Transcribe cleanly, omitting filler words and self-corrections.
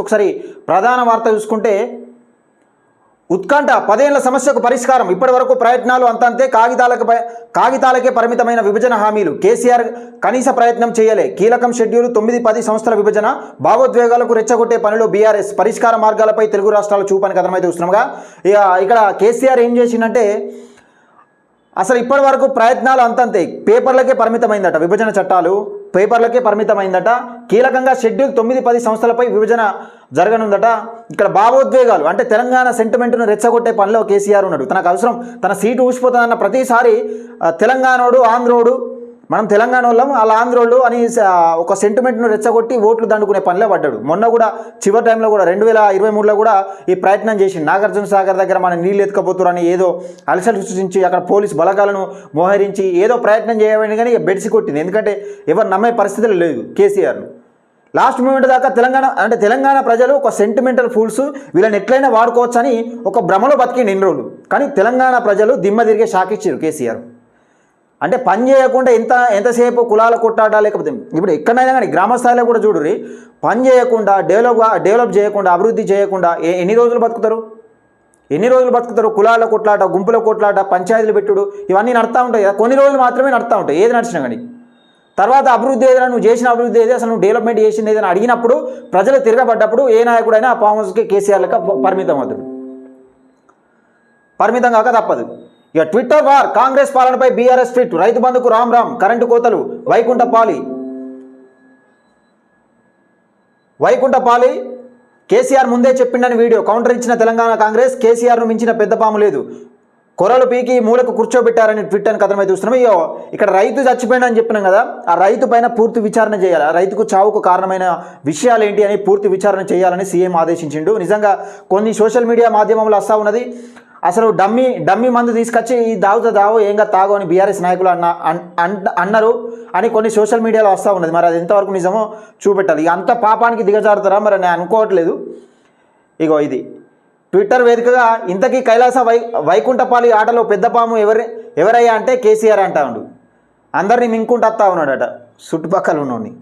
ఒకసారి ప్రధాన వార్త చూసుకుంటే ఉత్కంఠ 10 ఏళ్ల సమస్యకు పరిష్కారం ఇప్పటి వరకు ప్రయత్నాలు అంతంతే కాగితాలకే పరిమితమైన విభజన హామీలు కేసీఆర్ కనీస ప్రయత్నం చేయలే కీలకం షెడ్యూల్ 9-10 సంస్థల విభజన భావోద్వేగాలకు రెచ్చగొట్టే పనిలో బీఆర్ఎస్ పరిష్కార మార్గాలపై తెలుగు రాష్ట్రాల చూపని కథనం అయితే చూస్తున్నాంగా ఇక్కడ కేసీఆర్ ఏం చేసిందంటే అసలు ఇప్పటి వరకు ప్రయత్నాలు అంతంతే పేపర్లకే పరిమితమైందట విభజన చట్టాలు పేపర్లకే పరిమితమైందట కీలకంగా షెడ్యూల్ 9-10 సంస్థలపై విభజన జరగనుందట ఇక్కడ భావోద్వేగాలు అంటే తెలంగాణ సెంటిమెంట్ను రెచ్చగొట్టే పనిలో కేసీఆర్ ఉన్నాడు తనకు అవసరం తన సీటు ఊసిపోతుందన్న ప్రతిసారి తెలంగాణోడు ఆంధ్రోడు మనం తెలంగాణ వాళ్ళం వాళ్ళ ఆంధ్రోళ్ళు అని ఒక సెంటిమెంట్ను రెచ్చగొట్టి ఓట్లు దండుకునే పనిలో పడ్డాడు మొన్న కూడా చివరి టైంలో కూడా 2023లో కూడా ఈ ప్రయత్నం చేసి నాగార్జున సాగర్ దగ్గర మన నీళ్ళు ఎత్తుకపోతురని ఏదో అలసలు సృష్టించి అక్కడ పోలీస్ బలగాలను మోహరించి ఏదో ప్రయత్నం చేయమని కానీ బెడిసి కొట్టింది ఎందుకంటే ఎవరు నమ్మే పరిస్థితులు లేదు కేసీఆర్ను లాస్ట్ మూమెంట్ దాకా తెలంగాణ ప్రజలు ఒక సెంటిమెంటల్ ఫూల్స్ వీళ్ళని ఎట్లయినా వాడుకోవచ్చని ఒక భ్రమలో బతికిండి ఎన్ని రోజులు కానీ తెలంగాణ ప్రజలు దిమ్మ తిరిగే షాక్ ఇచ్చారు కేసీఆర్ అంటే పని చేయకుండా ఎంతసేపు కులాల కొట్టాడా లేకపోతే ఇప్పుడు ఎక్కడైనా కానీ గ్రామ స్థాయిలో కూడా చూడుర్రి పని చేయకుండా డెవలప్ చేయకుండా అభివృద్ధి చేయకుండా ఎన్ని రోజులు బతుకుతారు కులాల కొట్లాట గుంపుల కొట్లాట పంచాయతీలు పెట్టుడు ఇవన్నీ నడుతూ ఉంటాయి కదా కొన్ని రోజులు మాత్రమే నడుతూ ఉంటాయి ఏది నడిచినా కానీ తర్వాత అభివృద్ధి ఏదైనా నువ్వు చేసిన అభివృద్ధి ఏది అసలు నువ్వు డెవలప్మెంట్ చేసింది ఏదైనా అడిగినప్పుడు ప్రజలు తిరగబడ్డప్పుడు ఏ నాయకుడైనా ఆ ఫామ్ హౌస్కి కేసీఆర్ లెక్క పరిమితం కాక తప్పదు ఇక ట్విట్టర్ వార్ కాంగ్రెస్ పాలనపై బీఆర్ఎస్ ట్వీట్ రైతు బంధుకు రామ్ కరెంటు కోతలు వైకుంఠపాలి కేసీఆర్ ముందే చెప్పిండని వీడియో కౌంటర్ ఇచ్చిన తెలంగాణ కాంగ్రెస్ కేసీఆర్ను మించిన పెద్ద పాము లేదు కొరలు పీకి మూలకు కూర్చోబెట్టారని ట్విట్ అని కథనం అయితే చూస్తున్నాం ఇక్కడ రైతు చచ్చిపోయిందని చెప్పినాం కదా ఆ రైతు పైన పూర్తి విచారణ చేయాలి ఆ రైతుకు చావుకు కారణమైన విషయాలు ఏంటి అని పూర్తి విచారణ చేయాలని సీఎం ఆదేశించిండు నిజంగా కొన్ని సోషల్ మీడియా మాధ్యమంలో వస్తూ ఉన్నది అసలు డమ్మీ మందు తీసుకొచ్చి ఈ దావు ఏంగా తాగు అని బీఆర్ఎస్ నాయకులు అన్నారు అని కొన్ని సోషల్ మీడియాలో వస్తూ ఉన్నది మరి అది ఎంతవరకు నిజమో చూపెట్టాలి అంత పాపానికి దిగజారుతారా మరి నేను అనుకోవట్లేదు ఇది ట్విట్టర్ వేదికగా ఇంతకీ కైలాస వైకుంఠపాలి ఆటలో పెద్ద పాము ఎవరయ్యా అంటే కేసీఆర్ అంటా ఉండు అందరినీ మింకుంటూ వస్తూ ఉన్నాడట చుట్టుపక్కల ఉన్నోడిని